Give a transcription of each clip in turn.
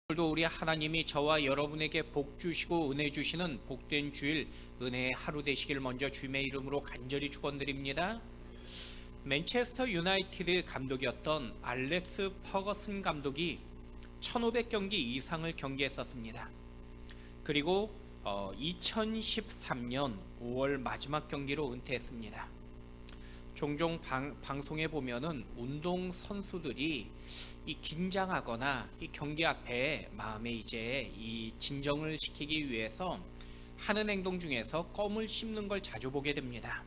오늘도 우리 하나님이 저와 여러분에게 복 주시고 은혜 주시는 복된 주일 은혜의 하루 되시길 먼저 주님의 이름으로 간절히 축원드립니다. 맨체스터 유나이티드 감독이었던 알렉스 퍼거슨 감독이 1500경기 이상을 경기했었습니다. 그리고 2013년 5월 마지막 경기로 은퇴했습니다. 종종 방송에 보면은 운동 선수들이 이 긴장하거나 이 경기 앞에 마음에 이제 이 진정을 시키기 위해서 하는 행동 중에서 껌을 씹는 걸 자주 보게 됩니다.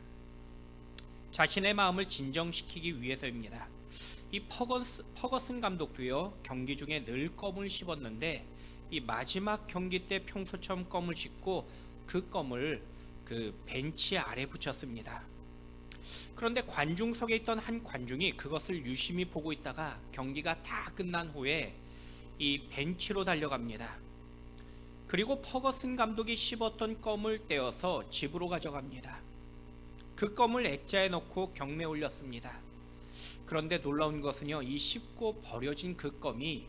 자신의 마음을 진정시키기 위해서입니다. 이 퍼거슨 감독도요, 경기 중에 늘 껌을 씹었는데 이 마지막 경기 때 평소처럼 껌을 씹고 그 껌을 그 벤치 아래 붙였습니다. 그런데 관중석에 있던 한 관중이 그것을 유심히 보고 있다가 경기가 다 끝난 후에 이 벤치로 달려갑니다. 그리고 퍼거슨 감독이 씹었던 껌을 떼어서 집으로 가져갑니다. 그 껌을 액자에 넣고 경매에 올렸습니다. 그런데 놀라운 것은요, 이 씹고 버려진 그 껌이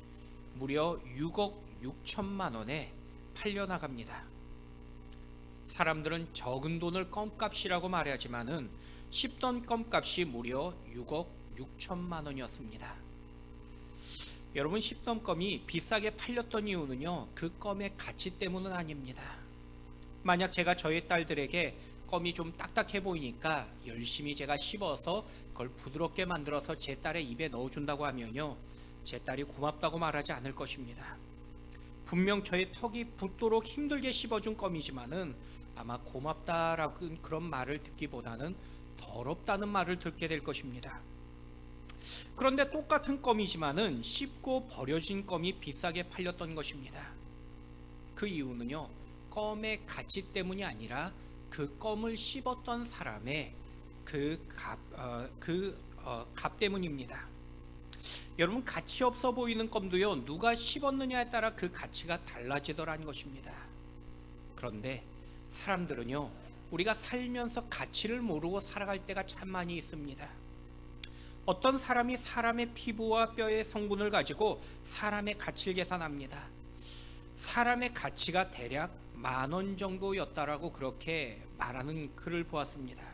무려 6억 6천만 원에 팔려나갑니다. 사람들은 적은 돈을 껌값이라고 말하지만은 씹던 껌값이 무려 6억 6천만 원이었습니다. 여러분, 씹던 껌이 비싸게 팔렸던 이유는요, 그 껌의 가치 때문은 아닙니다. 만약 제가 저희 딸들에게 껌이 좀 딱딱해 보이니까 열심히 제가 씹어서 그걸 부드럽게 만들어서 제 딸의 입에 넣어준다고 하면요, 제 딸이 고맙다고 말하지 않을 것입니다. 분명 저의 턱이 붓도록 힘들게 씹어준 껌이지만은 아마 고맙다라고 그런 말을 듣기보다는 더럽다는 말을 듣게 될 것입니다. 그런데 똑같은 껌이지만은 씹고 버려진 껌이 비싸게 팔렸던 것입니다. 그 이유는요, 껌의 가치 때문이 아니라 그 껌을 씹었던 사람의 값 때문입니다. 여러분, 가치 없어 보이는 껌도요, 누가 씹었느냐에 따라 그 가치가 달라지더라는 것입니다. 그런데 사람들은요, 우리가 살면서 가치를 모르고 살아갈 때가 참 많이 있습니다. 어떤 사람이 사람의 피부와 뼈의 성분을 가지고 사람의 가치를 계산합니다. 사람의 가치가 대략 10,000원 정도였다라고 그렇게 말하는 글을 보았습니다.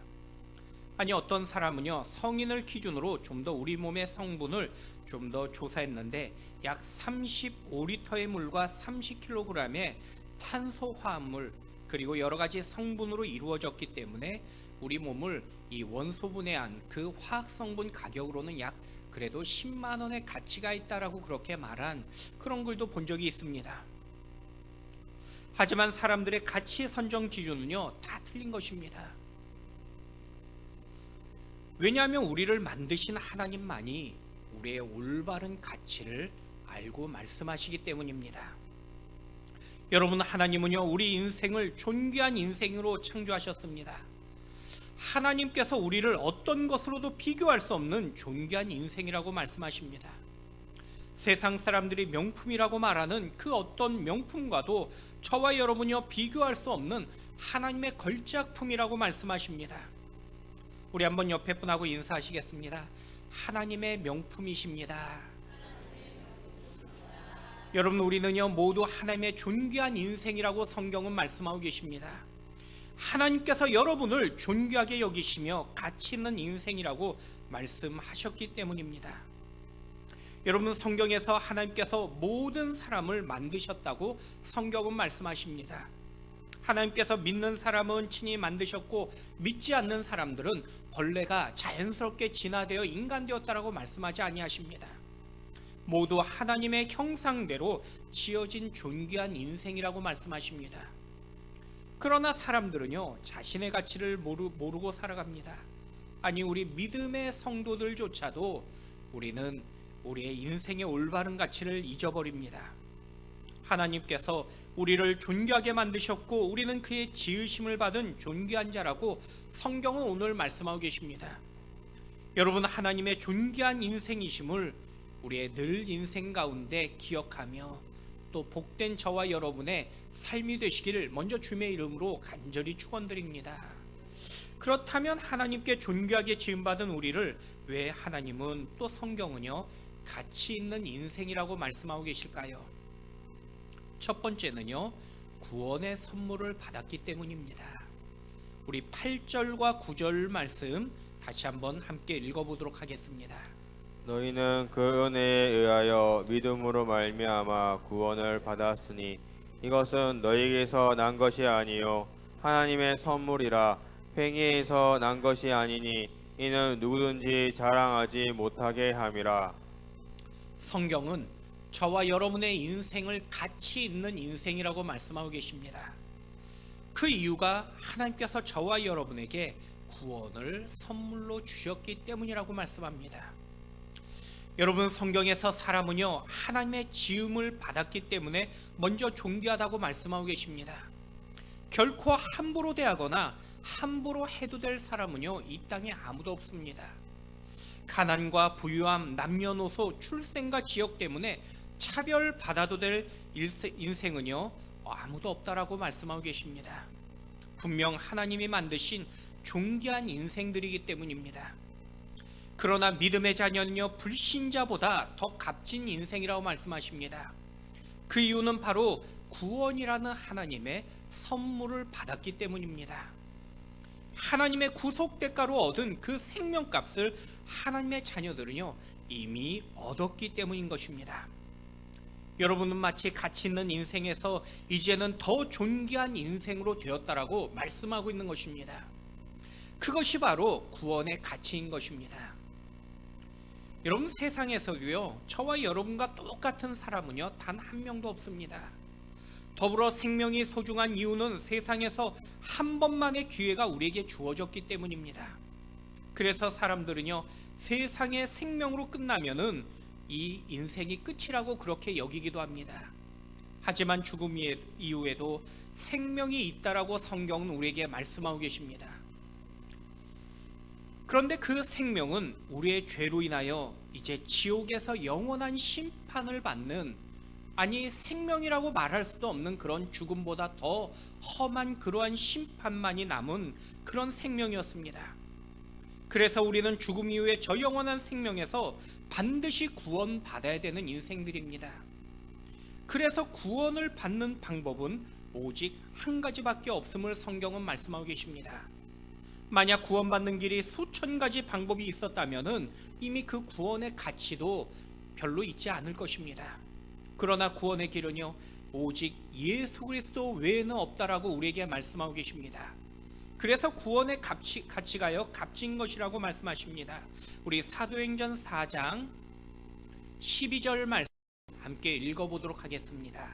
아니, 어떤 사람은요, 성인을 기준으로 좀 더 우리 몸의 성분을 좀 더 조사했는데 약 35리터의 물과 30kg의 탄소화합물 그리고 여러 가지 성분으로 이루어졌기 때문에 우리 몸을 이 원소분해한 그 화학 성분 가격으로는 약 그래도 10만 원의 가치가 있다라고 그렇게 말한 그런 글도 본 적이 있습니다. 하지만 사람들의 가치 선정 기준은요, 다 틀린 것입니다. 왜냐하면 우리를 만드신 하나님만이 우리의 올바른 가치를 알고 말씀하시기 때문입니다. 여러분, 하나님은요, 우리 인생을 존귀한 인생으로 창조하셨습니다. 하나님께서 우리를 어떤 것으로도 비교할 수 없는 존귀한 인생이라고 말씀하십니다. 세상 사람들이 명품이라고 말하는 그 어떤 명품과도 저와 여러분이요, 비교할 수 없는 하나님의 걸작품이라고 말씀하십니다. 우리 한번 옆에 분하고 인사하시겠습니다. 하나님의 명품이십니다. 여러분, 우리는요, 모두 하나님의 존귀한 인생이라고 성경은 말씀하고 계십니다. 하나님께서 여러분을 존귀하게 여기시며 가치 있는 인생이라고 말씀하셨기 때문입니다. 여러분, 성경에서 하나님께서 모든 사람을 만드셨다고 성경은 말씀하십니다. 하나님께서 믿는 사람은 친히 만드셨고 믿지 않는 사람들은 벌레가 자연스럽게 진화되어 인간되었다라고 말씀하지 아니하십니다. 모두 하나님의 형상대로 지어진 존귀한 인생이라고 말씀하십니다. 그러나 사람들은요, 자신의 가치를 모르고 살아갑니다. 아니, 우리 믿음의 성도들조차도 우리는 우리의 인생의 올바른 가치를 잊어버립니다. 하나님께서 우리를 존귀하게 만드셨고 우리는 그의 지으심을 받은 존귀한 자라고 성경은 오늘 말씀하고 계십니다. 여러분, 하나님의 존귀한 인생이심을 우리의 늘 인생 가운데 기억하며 또 복된 저와 여러분의 삶이 되시기를 먼저 주님의 이름으로 간절히 축원드립니다. 그렇다면 하나님께 존귀하게 지음받은 우리를 왜 하나님은 또 성경은요, 가치 있는 인생이라고 말씀하고 계실까요? 첫 번째는요, 구원의 선물을 받았기 때문입니다. 우리 8절과 9절 말씀 다시 한번 함께 읽어보도록 하겠습니다. 너희는 그 은혜에 의하여 믿음으로 말미암아 구원을 받았으니 이것은 너희에게서 난 것이 아니요 하나님의 선물이라. 행위에서 난 것이 아니니 이는 누구든지 자랑하지 못하게 함이라. 성경은 저와 여러분의 인생을 가치 있는 인생이라고 말씀하고 계십니다. 그 이유가 하나님께서 저와 여러분에게 구원을 선물로 주셨기 때문이라고 말씀합니다. 여러분, 성경에서 사람은요, 하나님의 지음을 받았기 때문에 먼저 존귀하다고 말씀하고 계십니다. 결코 함부로 대하거나 함부로 해도 될 사람은요, 이 땅에 아무도 없습니다. 가난과 부유함, 남녀노소, 출생과 지역 때문에 차별받아도 될 인생은요, 아무도 없다라고 말씀하고 계십니다. 분명 하나님이 만드신 존귀한 인생들이기 때문입니다. 그러나 믿음의 자녀는요, 불신자보다 더 값진 인생이라고 말씀하십니다. 그 이유는 바로 구원이라는 하나님의 선물을 받았기 때문입니다. 하나님의 구속 대가로 얻은 그 생명값을 하나님의 자녀들은요, 이미 얻었기 때문인 것입니다. 여러분은 마치 가치 있는 인생에서 이제는 더 존귀한 인생으로 되었다라고 말씀하고 있는 것입니다. 그것이 바로 구원의 가치인 것입니다. 여러분, 세상에서도요, 저와 여러분과 똑같은 사람은요, 단 한 명도 없습니다. 더불어 생명이 소중한 이유는 세상에서 한 번만의 기회가 우리에게 주어졌기 때문입니다. 그래서 사람들은요, 세상의 생명으로 끝나면은 이 인생이 끝이라고 그렇게 여기기도 합니다. 하지만 죽음 이후에도 생명이 있다라고 성경은 우리에게 말씀하고 계십니다. 그런데 그 생명은 우리의 죄로 인하여 이제 지옥에서 영원한 심판을 받는, 아니 생명이라고 말할 수도 없는 그런 죽음보다 더 험한 그러한 심판만이 남은 그런 생명이었습니다. 그래서 우리는 죽음 이후에 저 영원한 생명에서 반드시 구원받아야 되는 인생들입니다. 그래서 구원을 받는 방법은 오직 한 가지밖에 없음을 성경은 말씀하고 계십니다. 만약 구원받는 길이 수천 가지 방법이 있었다면 이미 그 구원의 가치도 별로 있지 않을 것입니다. 그러나 구원의 길은요, 오직 예수 그리스도 외에는 없다라고 우리에게 말씀하고 계십니다. 그래서 구원의 가치가요, 값진 것이라고 말씀하십니다. 우리 사도행전 4장 12절 말씀 함께 읽어보도록 하겠습니다.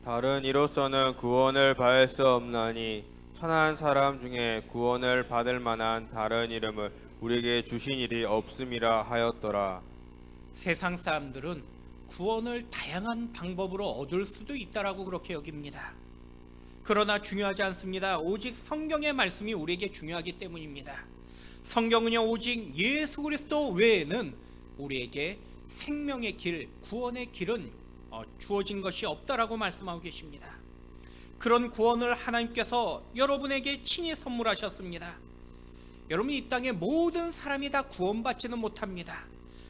다른 이로서는 구원을 받을 수 없나니 천한 사람 중에 구원을 받을 만한 다른 이름을 우리에게 주신 일이 없음이라 하였더라. 세상 사람들은 구원을 다양한 방법으로 얻을 수도 있다라고 그렇게 여깁니다. 그러나 중요하지 않습니다. 오직 성경의 말씀이 우리에게 중요하기 때문입니다. 성경은요, 오직 예수 그리스도 외에는 우리에게 생명의 길, 구원의 길은 주어진 것이 없다라고 말씀하고 계십니다. 그런 구원을 하나님께서 여러분에게 친히 선물하셨습니다. 여러분, 이 땅의 모든 사람이 다 구원받지는 못합니다.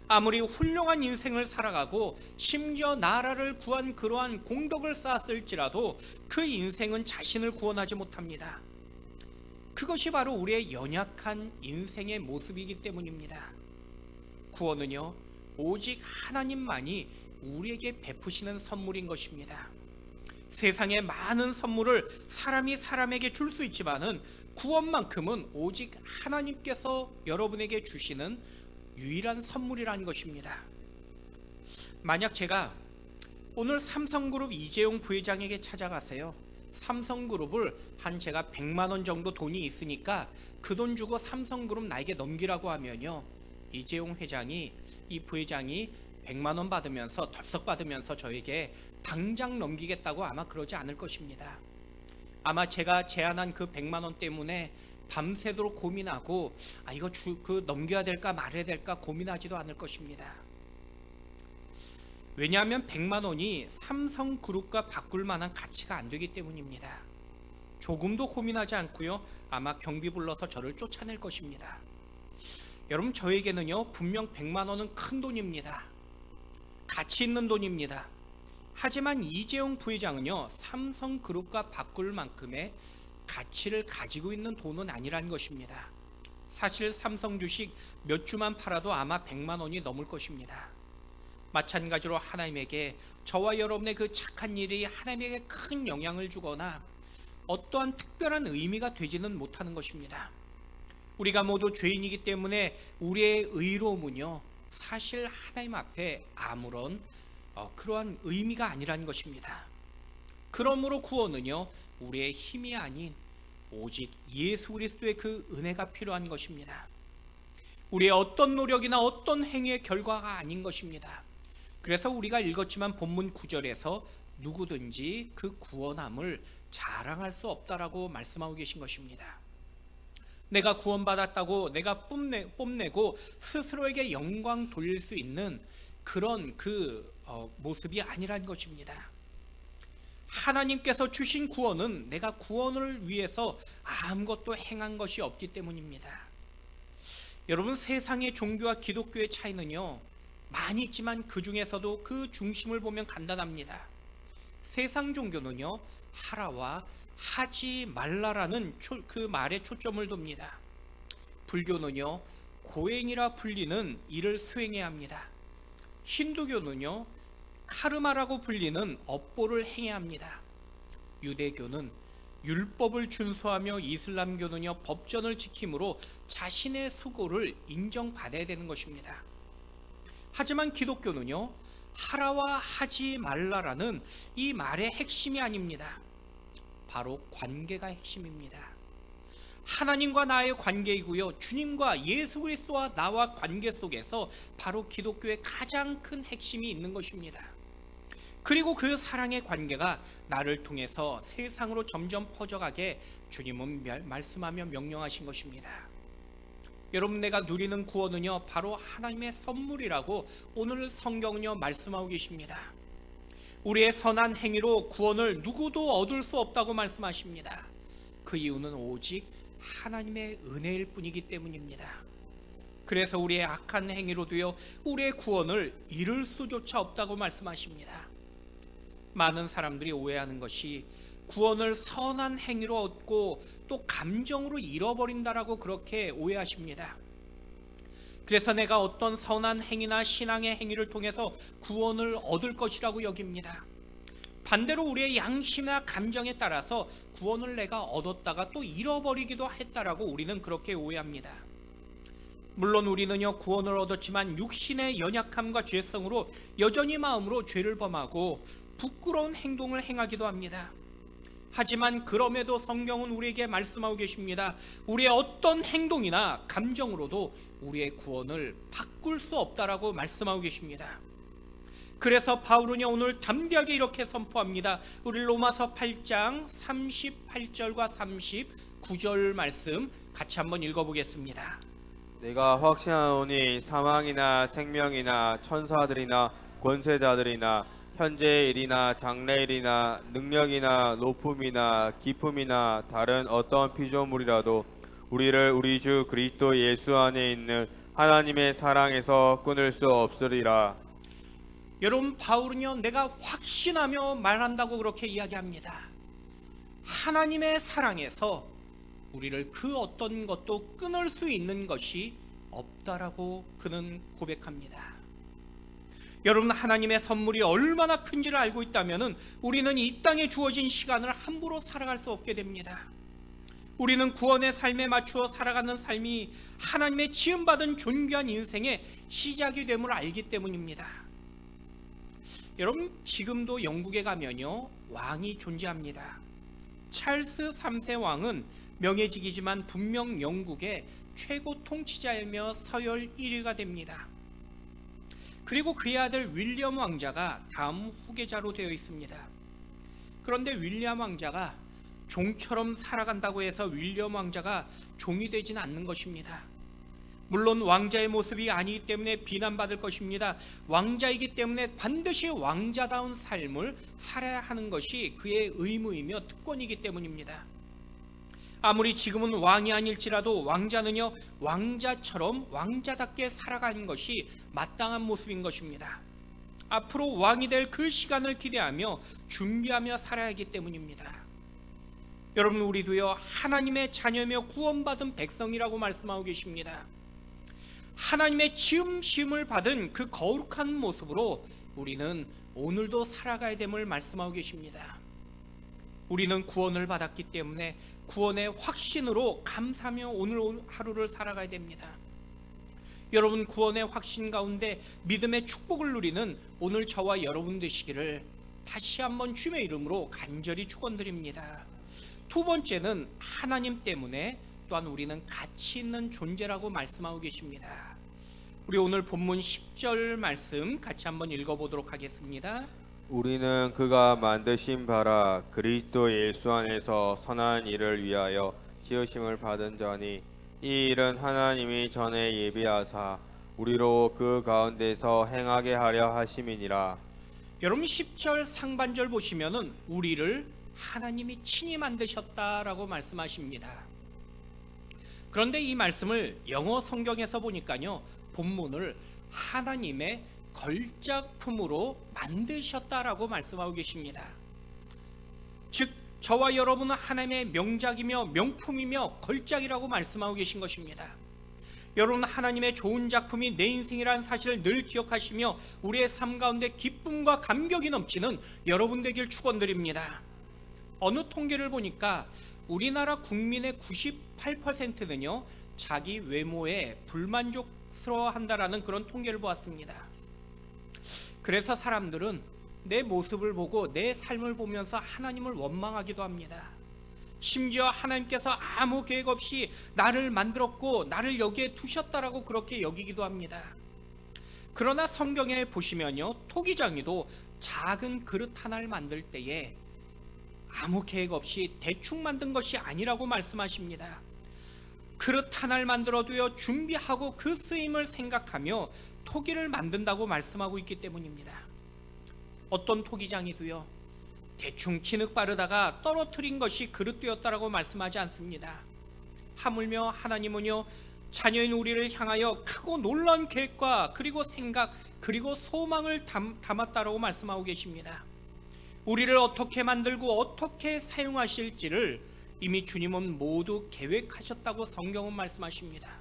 아무리 훌륭한 인생을 살아가고 심지어 나라를 구한 그러한 공덕을 쌓았을지라도 그 인생은 자신을 구원하지 못합니다. 그것이 바로 우리의 연약한 인생의 모습이기 때문입니다. 구원은요, 오직 하나님만이 우리에게 베푸시는 선물인 것입니다. 세상의 많은 선물을 사람이 사람에게 줄 수 있지만은 구원만큼은 오직 하나님께서 여러분에게 주시는 유일한 선물이라는 것입니다. 만약 제가 오늘 삼성그룹 이재용 부회장에게 찾아가세요. 삼성그룹을 제가 100만 원 정도 돈이 있으니까 그 돈 주고 삼성그룹 나에게 넘기라고 하면요, 이재용 회장이, 이 부회장이 100만 원 받으면서, 덜썩 받으면서 저에게 당장 넘기겠다고 아마 그러지 않을 것입니다. 아마 제가 제안한 그 100만 원 때문에 밤새도록 고민하고 이거 넘겨야 될까 말아야 될까 고민하지도 않을 것입니다. 왜냐하면 100만 원이 삼성그룹과 바꿀 만한 가치가 안 되기 때문입니다. 조금도 고민하지 않고요, 아마 경비 불러서 저를 쫓아낼 것입니다. 여러분, 저에게는요, 분명 100만 원은 큰 돈입니다. 가치 있는 돈입니다. 하지만 이재용 부회장은요, 삼성그룹과 바꿀 만큼의 가치를 가지고 있는 돈은 아니란 것입니다. 사실 삼성 주식 몇 주만 팔아도 아마 100만 원이 넘을 것입니다. 마찬가지로 하나님에게 저와 여러분의 그 착한 일이 하나님에게 큰 영향을 주거나 어떠한 특별한 의미가 되지는 못하는 것입니다. 우리가 모두 죄인이기 때문에 우리의 의로움은요, 사실 하나님 앞에 아무런 그러한 의미가 아니라는 것입니다. 그러므로 구원은요, 우리의 힘이 아닌 오직 예수 그리스도의 그 은혜가 필요한 것입니다. 우리의 어떤 노력이나 어떤 행위의 결과가 아닌 것입니다. 그래서 우리가 읽었지만 본문 9절에서 누구든지 그 구원함을 자랑할 수 없다라고 말씀하고 계신 것입니다. 내가 구원받았다고 내가 뽐내고 스스로에게 영광 돌릴 수 있는 그런 모습이 아니란 것입니다. 하나님께서 주신 구원은 내가 구원을 위해서 아무것도 행한 것이 없기 때문입니다. 여러분, 세상의 종교와 기독교의 차이는요, 많이 있지만 그 중에서도 그 중심을 보면 간단합니다. 세상 종교는요, 하라와 하지 말라라는 그 말에 초점을 둡니다. 불교는요, 고행이라 불리는 일을 수행해야 합니다. 힌두교는요, 카르마라고 불리는 업보를 행해야 합니다. 유대교는 율법을 준수하며 이슬람교는요, 법전을 지킴으로 자신의 수고를 인정받아야 되는 것입니다. 하지만 기독교는요, 하라와 하지 말라라는 이 말의 핵심이 아닙니다. 바로 관계가 핵심입니다. 하나님과 나의 관계이고요, 주님과 예수 그리스도와 나와 관계 속에서 바로 기독교의 가장 큰 핵심이 있는 것입니다. 그리고 그 사랑의 관계가 나를 통해서 세상으로 점점 퍼져가게 주님은 말씀하며 명령하신 것입니다. 여러분, 내가 누리는 구원은요, 바로 하나님의 선물이라고 오늘 성경은요, 말씀하고 계십니다. 우리의 선한 행위로 구원을 누구도 얻을 수 없다고 말씀하십니다. 그 이유는 오직 하나님의 은혜일 뿐이기 때문입니다. 그래서 우리의 악한 행위로도요, 우리의 구원을 이룰 수조차 없다고 말씀하십니다. 많은 사람들이 오해하는 것이 구원을 선한 행위로 얻고 또 감정으로 잃어버린다라고 그렇게 오해하십니다. 그래서 내가 어떤 선한 행위나 신앙의 행위를 통해서 구원을 얻을 것이라고 여깁니다. 반대로 우리의 양심이나 감정에 따라서 구원을 내가 얻었다가 또 잃어버리기도 했다라고 우리는 그렇게 오해합니다. 물론 우리는요, 구원을 얻었지만 육신의 연약함과 죄성으로 여전히 마음으로 죄를 범하고 부끄러운 행동을 행하기도 합니다. 하지만 그럼에도 성경은 우리에게 말씀하고 계십니다. 우리의 어떤 행동이나 감정으로도 우리의 구원을 바꿀 수 없다라고 말씀하고 계십니다. 그래서 바울은요, 오늘 담대하게 이렇게 선포합니다. 우리 로마서 8장 38절과 39절 말씀 같이 한번 읽어보겠습니다. 내가 확신하노니 사망이나 생명이나 천사들이나 권세자들이나 현재의 일이나 장래일이나 능력이나 높음이나 깊음이나 다른 어떤 피조물이라도 우리를 우리 주 그리스도 예수 안에 있는 하나님의 사랑에서 끊을 수 없으리라. 여러분, 바울은요, 내가 확신하며 말한다고 그렇게 이야기합니다. 하나님의 사랑에서 우리를 그 어떤 것도 끊을 수 있는 것이 없다라고 그는 고백합니다. 여러분, 하나님의 선물이 얼마나 큰지를 알고 있다면 우리는 이 땅에 주어진 시간을 함부로 살아갈 수 없게 됩니다. 우리는 구원의 삶에 맞추어 살아가는 삶이 하나님의 지음받은 존귀한 인생의 시작이 됨을 알기 때문입니다. 여러분, 지금도 영국에 가면요, 왕이 존재합니다. 찰스 3세 왕은 명예직이지만 분명 영국의 최고 통치자이며 서열 1위가 됩니다. 그리고 그의 아들 윌리엄 왕자가 다음 후계자로 되어 있습니다. 그런데 윌리엄 왕자가 종처럼 살아간다고 해서 윌리엄 왕자가 종이 되지는 않는 것입니다. 물론 왕자의 모습이 아니기 때문에 비난받을 것입니다. 왕자이기 때문에 반드시 왕자다운 삶을 살아야 하는 것이 그의 의무이며 특권이기 때문입니다. 아무리 지금은 왕이 아닐지라도 왕자는요, 왕자처럼 왕자답게 살아가는 것이 마땅한 모습인 것입니다. 앞으로 왕이 될 그 시간을 기대하며 준비하며 살아야 하기 때문입니다. 여러분, 우리도요 하나님의 자녀며 구원받은 백성이라고 말씀하고 계십니다. 하나님의 지음심을 받은 그 거룩한 모습으로 우리는 오늘도 살아가야 됨을 말씀하고 계십니다. 우리는 구원을 받았기 때문에 구원의 확신으로 감사하며 오늘 하루를 살아가야 됩니다. 여러분, 구원의 확신 가운데 믿음의 축복을 누리는 오늘 저와 여러분 되시기를 다시 한번 주님의 이름으로 간절히 축원드립니다. 두 번째는 하나님 때문에 또한 우리는 가치 있는 존재라고 말씀하고 계십니다. 우리 오늘 본문 10절 말씀 같이 한번 읽어보도록 하겠습니다. 우리는 그가 만드신 바라 그리스도 예수 안에서 선한 일을 위하여 지으심을 받은 자니 이 일은 하나님이 전에 예비하사 우리로 그 가운데서 행하게 하려 하심이니라. 여러분, 10절 상반절 보시면은 우리를 하나님이 친히 만드셨다라고 말씀하십니다. 그런데 이 말씀을 영어 성경에서 보니까요, 본문을 하나님의 걸작품으로 만드셨다라고 말씀하고 계십니다. 즉 저와 여러분은 하나님의 명작이며 명품이며 걸작이라고 말씀하고 계신 것입니다. 여러분, 하나님의 좋은 작품이 내 인생이라는 사실을 늘 기억하시며 우리의 삶 가운데 기쁨과 감격이 넘치는 여러분 되길 축원드립니다. 어느 통계를 보니까 우리나라 국민의 98%는요 자기 외모에 불만족스러워한다라는 그런 통계를 보았습니다. 그래서 사람들은 내 모습을 보고 내 삶을 보면서 하나님을 원망하기도 합니다. 심지어 하나님께서 아무 계획 없이 나를 만들었고 나를 여기에 두셨다라고 그렇게 여기기도 합니다. 그러나 성경에 보시면요, 토기장이도 작은 그릇 하나를 만들 때에 아무 계획 없이 대충 만든 것이 아니라고 말씀하십니다. 그릇 하나를 만들어도요 준비하고 그 쓰임을 생각하며 토기를 만든다고 말씀하고 있기 때문입니다. 어떤 토기장이도요 대충 진흙 바르다가 떨어뜨린 것이 그릇되었다라고 말씀하지 않습니다. 하물며 하나님은요 자녀인 우리를 향하여 크고 놀라운 계획과 그리고 생각 그리고 소망을 담았다라고 말씀하고 계십니다. 우리를 어떻게 만들고 어떻게 사용하실지를 이미 주님은 모두 계획하셨다고 성경은 말씀하십니다.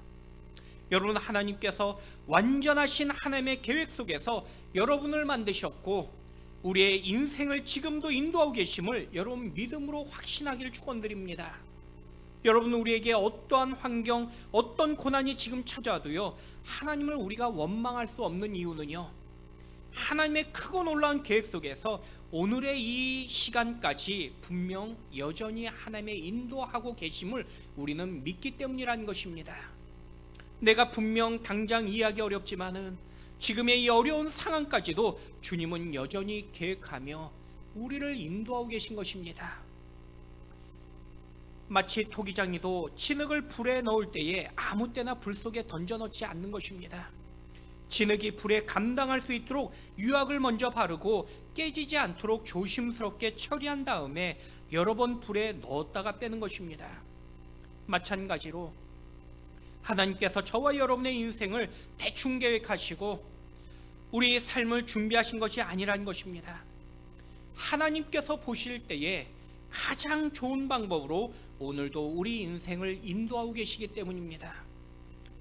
여러분, 하나님께서 완전하신 하나님의 계획 속에서 여러분을 만드셨고 우리의 인생을 지금도 인도하고 계심을 여러분 믿음으로 확신하기를 축원드립니다. 여러분, 우리에게 어떠한 환경, 어떤 고난이 지금 찾아와도요 하나님을 우리가 원망할 수 없는 이유는요, 하나님의 크고 놀라운 계획 속에서 오늘의 이 시간까지 분명 여전히 하나님의 인도하고 계심을 우리는 믿기 때문이라는 것입니다. 내가 분명 당장 이해하기 어렵지만은 지금의 이 어려운 상황까지도 주님은 여전히 계획하며 우리를 인도하고 계신 것입니다. 마치 토기장이도 진흙을 불에 넣을 때에 아무 때나 불 속에 던져넣지 않는 것입니다. 진흙이 불에 감당할 수 있도록 유약을 먼저 바르고 깨지지 않도록 조심스럽게 처리한 다음에 여러 번 불에 넣었다가 빼는 것입니다. 마찬가지로 하나님께서 저와 여러분의 인생을 대충 계획하시고 우리의 삶을 준비하신 것이 아니라는 것입니다. 하나님께서 보실 때에 가장 좋은 방법으로 오늘도 우리 인생을 인도하고 계시기 때문입니다.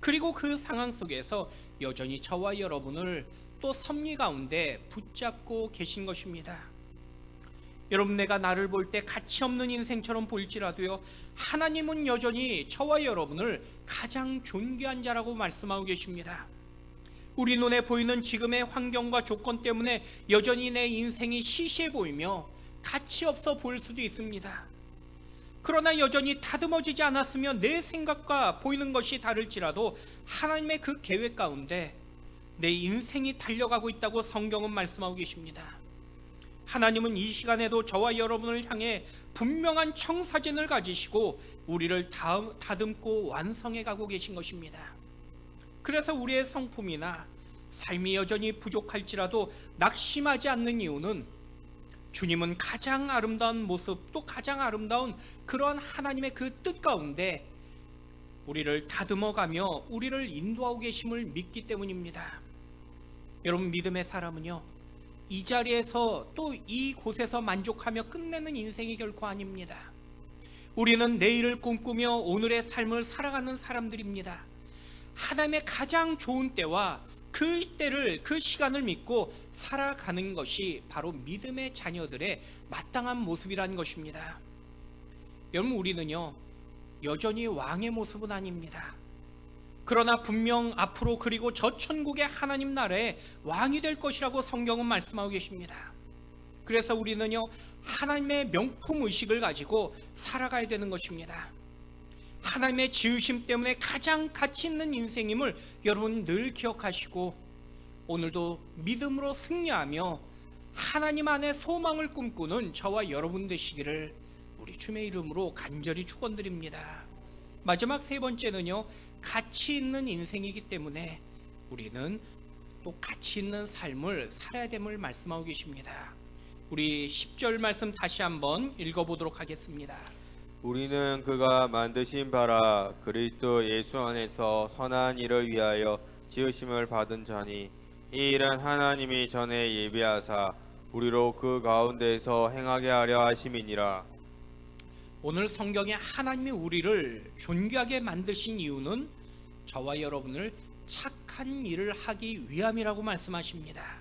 그리고 그 상황 속에서 여전히 저와 여러분을 또 섭리 가운데 붙잡고 계신 것입니다. 여러분, 내가 나를 볼 때 가치 없는 인생처럼 보일지라도요 하나님은 여전히 저와 여러분을 가장 존귀한 자라고 말씀하고 계십니다. 우리 눈에 보이는 지금의 환경과 조건 때문에 여전히 내 인생이 시시해 보이며 가치 없어 보일 수도 있습니다. 그러나 여전히 다듬어지지 않았으면 내 생각과 보이는 것이 다를지라도 하나님의 그 계획 가운데 내 인생이 달려가고 있다고 성경은 말씀하고 계십니다. 하나님은 이 시간에도 저와 여러분을 향해 분명한 청사진을 가지시고 우리를 다듬고 완성해 가고 계신 것입니다. 그래서 우리의 성품이나 삶이 여전히 부족할지라도 낙심하지 않는 이유는 주님은 가장 아름다운 모습 또 가장 아름다운 그러한 하나님의 그 뜻 가운데 우리를 다듬어가며 우리를 인도하고 계심을 믿기 때문입니다. 여러분, 믿음의 사람은요 이 자리에서 또 이곳에서 만족하며 끝내는 인생이 결코 아닙니다. 우리는 내일을 꿈꾸며 오늘의 삶을 살아가는 사람들입니다. 하나님의 가장 좋은 때와 그 때를, 그 시간을 믿고 살아가는 것이 바로 믿음의 자녀들의 마땅한 모습이라는 것입니다. 여러분, 우리는요 여전히 왕의 모습은 아닙니다. 그러나 분명 앞으로 그리고 저 천국의 하나님 나라의 왕이 될 것이라고 성경은 말씀하고 계십니다. 그래서 우리는요 하나님의 명품 의식을 가지고 살아가야 되는 것입니다. 하나님의 지으심 때문에 가장 가치 있는 인생임을 여러분 늘 기억하시고, 오늘도 믿음으로 승리하며 하나님 안에 소망을 꿈꾸는 저와 여러분 되시기를 우리 주님의 이름으로 간절히 축원드립니다. 마지막 세 번째는요, 가치 있는 인생이기 때문에 우리는 또 가치 있는 삶을 살아야 됨을 말씀하고 계십니다. 우리 10절 말씀 다시 한번 읽어보도록 하겠습니다. 우리는 그가 만드신 바라 그리스도 예수 안에서 선한 일을 위하여 지으심을 받은 자니, 이 일은 하나님이 전에 예비하사 우리로 그 가운데서 행하게 하려 하심이니라. 오늘 성경에 하나님이 우리를 존귀하게 만드신 이유는 저와 여러분을 착한 일을 하기 위함이라고 말씀하십니다.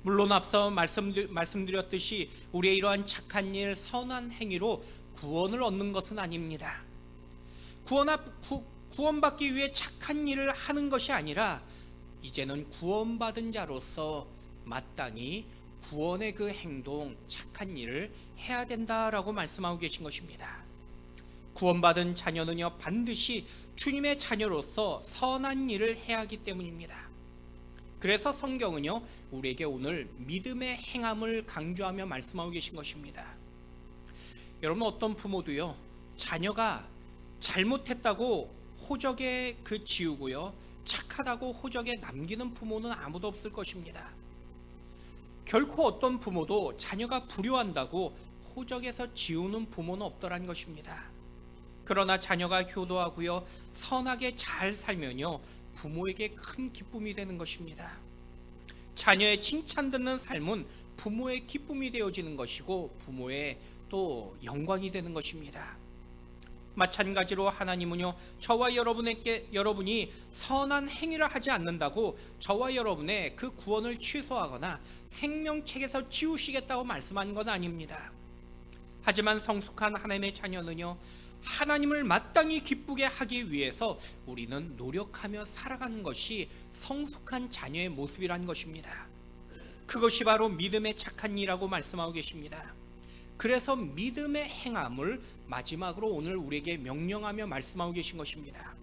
물론 앞서 말씀드렸듯이 우리의 이러한 착한 일, 선한 행위로 구원을 얻는 것은 아닙니다. 구원받기 위해 착한 일을 하는 것이 아니라 이제는 구원받은 자로서 마땅히 구원의 그 행동, 착한 일을 해야 된다라고 말씀하고 계신 것입니다. 구원받은 자녀는요 반드시 주님의 자녀로서 선한 일을 해야 하기 때문입니다. 그래서 성경은요 우리에게 오늘 믿음의 행함을 강조하며 말씀하고 계신 것입니다. 여러분, 어떤 부모도요 자녀가 잘못했다고 호적에 지우고요 착하다고 호적에 남기는 부모는 아무도 없을 것입니다. 결코 어떤 부모도 자녀가 불효한다고 호적에서 지우는 부모는 없더라는 것입니다. 그러나 자녀가 효도하고요 선하게 잘 살면요 부모에게 큰 기쁨이 되는 것입니다. 자녀의 칭찬 듣는 삶은 부모의 기쁨이 되어지는 것이고 부모의 또 영광이 되는 것입니다. 마찬가지로 하나님은요 저와 여러분이 선한 행위를 하지 않는다고 저와 여러분의 그 구원을 취소하거나 생명책에서 지우시겠다고 말씀한 건 아닙니다. 하지만 성숙한 하나님의 자녀는요 하나님을 마땅히 기쁘게 하기 위해서 우리는 노력하며 살아가는 것이 성숙한 자녀의 모습이라는 것입니다. 그것이 바로 믿음의 착한 일이라고 말씀하고 계십니다. 그래서 믿음의 행함을 마지막으로 오늘 우리에게 명령하며 말씀하고 계신 것입니다.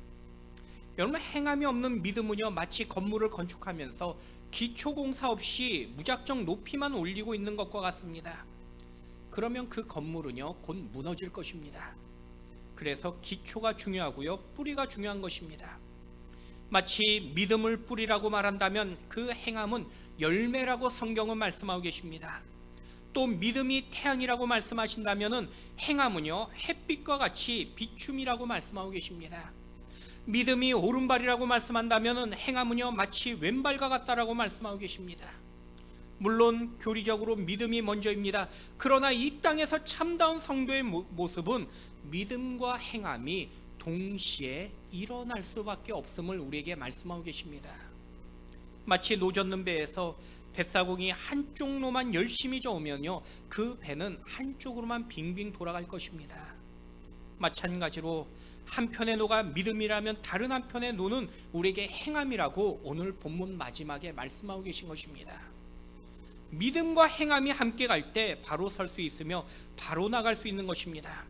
여러분, 행함이 없는 믿음은요 마치 건물을 건축하면서 기초공사 없이 무작정 높이만 올리고 있는 것과 같습니다. 그러면 그 건물은요 곧 무너질 것입니다. 그래서 기초가 중요하고요 뿌리가 중요한 것입니다. 마치 믿음을 뿌리라고 말한다면 그 행함은 열매라고 성경은 말씀하고 계십니다. 또 믿음이 태양이라고 말씀하신다면 행함은요 햇빛과 같이 비춤이라고 말씀하고 계십니다. 믿음이 오른발이라고 말씀한다면 행함은요 마치 왼발과 같다라고 말씀하고 계십니다. 물론 교리적으로 믿음이 먼저입니다. 그러나 이 땅에서 참다운 성도의 모습은 믿음과 행함이 동시에 일어날 수밖에 없음을 우리에게 말씀하고 계십니다. 마치 노젓는 배에서 뱃사공이 한쪽로만 열심히 저으면요 그 배는 한쪽으로만 빙빙 돌아갈 것입니다. 마찬가지로 한편의 노가 믿음이라면 다른 한편의 노는 우리에게 행함이라고 오늘 본문 마지막에 말씀하고 계신 것입니다. 믿음과 행함이 함께 갈 때 바로 설 수 있으며 바로 나갈 수 있는 것입니다.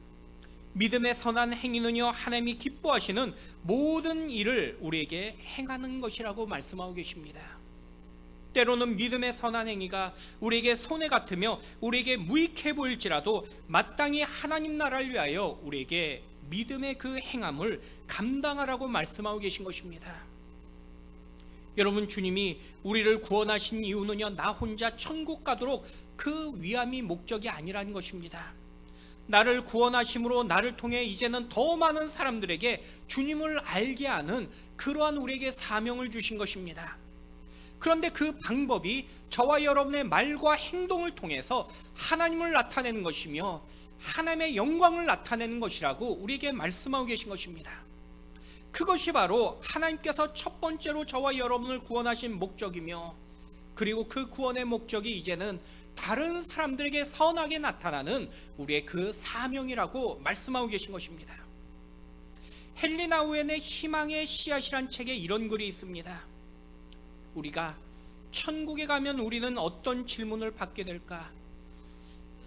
믿음의 선한 행위는요 하나님이 기뻐하시는 모든 일을 우리에게 행하는 것이라고 말씀하고 계십니다. 때로는 믿음의 선한 행위가 우리에게 손해 같으며 우리에게 무익해 보일지라도 마땅히 하나님 나라를 위하여 우리에게 믿음의 그 행함을 감당하라고 말씀하고 계신 것입니다. 여러분, 주님이 우리를 구원하신 이유는요 나 혼자 천국 가도록 그 위함이 목적이 아니라는 것입니다. 나를 구원하심으로 나를 통해 이제는 더 많은 사람들에게 주님을 알게 하는 그러한 우리에게 사명을 주신 것입니다. 그런데 그 방법이 저와 여러분의 말과 행동을 통해서 하나님을 나타내는 것이며 하나님의 영광을 나타내는 것이라고 우리에게 말씀하고 계신 것입니다. 그것이 바로 하나님께서 첫 번째로 저와 여러분을 구원하신 목적이며, 그리고 그 구원의 목적이 이제는 다른 사람들에게 선하게 나타나는 우리의 그 사명이라고 말씀하고 계신 것입니다. 헨리 나우엔의 희망의 씨앗이란 책에 이런 글이 있습니다. 우리가 천국에 가면 우리는 어떤 질문을 받게 될까?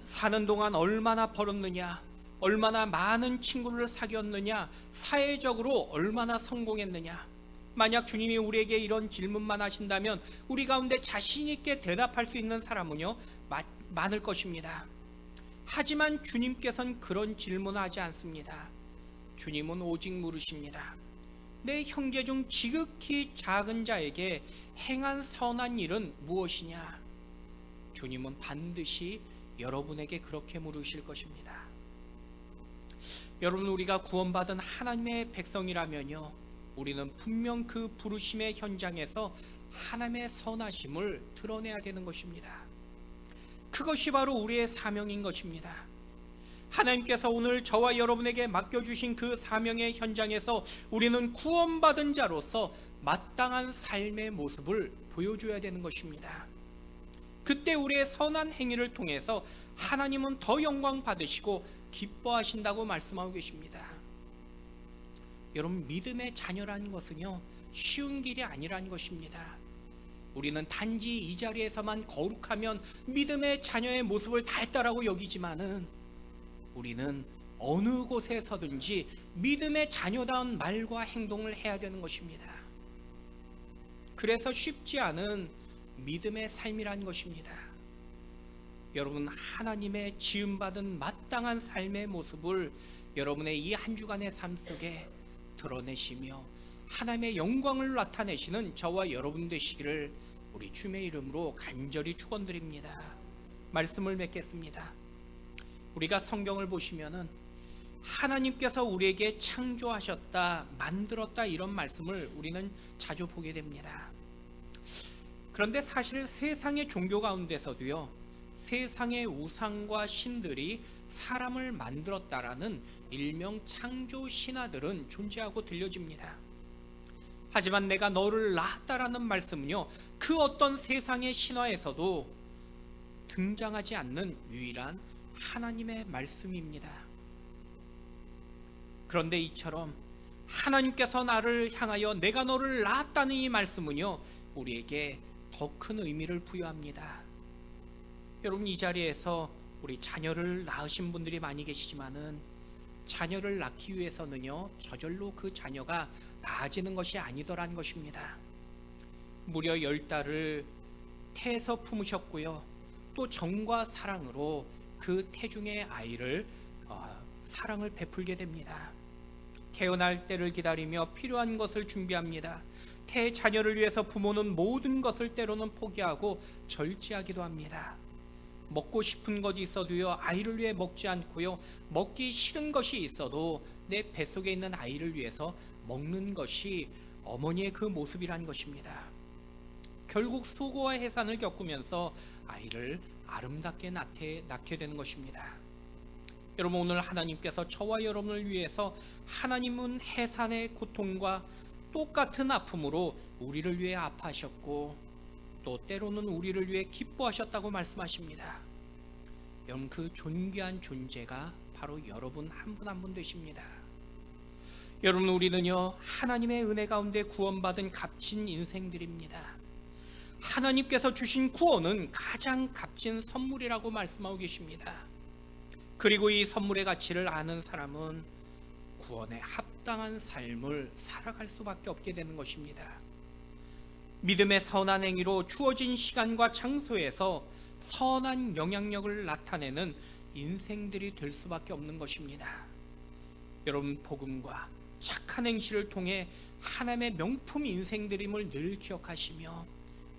사는 동안 얼마나 벌었느냐? 얼마나 많은 친구를 사귀었느냐? 사회적으로 얼마나 성공했느냐? 만약 주님이 우리에게 이런 질문만 하신다면 우리 가운데 자신 있게 대답할 수 있는 사람은요 많을 것입니다. 하지만 주님께서는 그런 질문을 하지 않습니다. 주님은 오직 물으십니다. 내 형제 중 지극히 작은 자에게 행한 선한 일은 무엇이냐? 주님은 반드시 여러분에게 그렇게 물으실 것입니다. 여러분, 우리가 구원받은 하나님의 백성이라면요, 우리는 분명 그 부르심의 현장에서 하나님의 선하심을 드러내야 되는 것입니다. 그것이 바로 우리의 사명인 것입니다. 하나님께서 오늘 저와 여러분에게 맡겨주신 그 사명의 현장에서 우리는 구원받은 자로서 마땅한 삶의 모습을 보여줘야 되는 것입니다. 그때 우리의 선한 행위를 통해서 하나님은 더 영광 받으시고 기뻐하신다고 말씀하고 계십니다. 여러분, 믿음의 자녀라는 것은요 쉬운 길이 아니라는 것입니다. 우리는 단지 이 자리에서만 거룩하면 믿음의 자녀의 모습을 다했다라고 여기지만은, 우리는 어느 곳에서든지 믿음의 자녀다운 말과 행동을 해야 되는 것입니다. 그래서 쉽지 않은 믿음의 삶이라는 것입니다. 여러분, 하나님의 지음받은 마땅한 삶의 모습을 여러분의 이 한 주간의 삶 속에 드러내시며 하나님의 영광을 나타내시는 저와 여러분 되시기를 우리 주님의 이름으로 간절히 축원드립니다. 말씀을 맺겠습니다. 우리가 성경을 보시면은 하나님께서 우리에게 창조하셨다, 만들었다, 이런 말씀을 우리는 자주 보게 됩니다. 그런데 사실 세상의 종교 가운데서도요, 세상의 우상과 신들이 사람을 만들었다라는 일명 창조 신화들은 존재하고 들려집니다. 하지만 내가 너를 낳았다라는 말씀은요, 그 어떤 세상의 신화에서도 등장하지 않는 유일한 하나님의 말씀입니다. 그런데 이처럼 하나님께서 나를 향하여 내가 너를 낳았다는 이 말씀은요, 우리에게 더 큰 의미를 부여합니다. 여러분, 이 자리에서 우리 자녀를 낳으신 분들이 많이 계시지만은 자녀를 낳기 위해서는요 저절로 그 자녀가 나아지는 것이 아니더라는 것입니다. 무려 10달을 태에서 품으셨고요, 또 정과 사랑으로 그 태중의 아이를 사랑을 베풀게 됩니다. 태어날 때를 기다리며 필요한 것을 준비합니다. 태 자녀를 위해서 부모는 모든 것을 때로는 포기하고 절제하기도 합니다. 먹고 싶은 것이 있어도요 아이를 위해 먹지 않고요, 먹기 싫은 것이 있어도 내 뱃속에 있는 아이를 위해서 먹는 것이 어머니의 그 모습이란 것입니다. 결국 수고와 해산을 겪으면서 아이를 아름답게 낳게 되는 것입니다. 여러분, 오늘 하나님께서 저와 여러분을 위해서 하나님은 해산의 고통과 똑같은 아픔으로 우리를 위해 아파하셨고 또 때로는 우리를 위해 기뻐하셨다고 말씀하십니다. 여러분, 그 존귀한 존재가 바로 여러분 한 분 한 분 되십니다. 여러분, 우리는요 하나님의 은혜 가운데 구원받은 값진 인생들입니다. 하나님께서 주신 구원은 가장 값진 선물이라고 말씀하고 계십니다. 그리고 이 선물의 가치를 아는 사람은 구원에 합당한 삶을 살아갈 수밖에 없게 되는 것입니다. 믿음의 선한 행위로 주어진 시간과 장소에서 선한 영향력을 나타내는 인생들이 될 수밖에 없는 것입니다. 여러분, 복음과 착한 행실을 통해 하나님의 명품 인생들임을 늘 기억하시며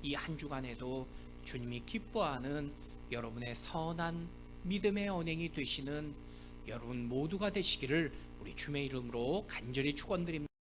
이 한 주간에도 주님이 기뻐하는 여러분의 선한 믿음의 언행이 되시는 여러분 모두가 되시기를 우리 주님의 이름으로 간절히 축원드립니다.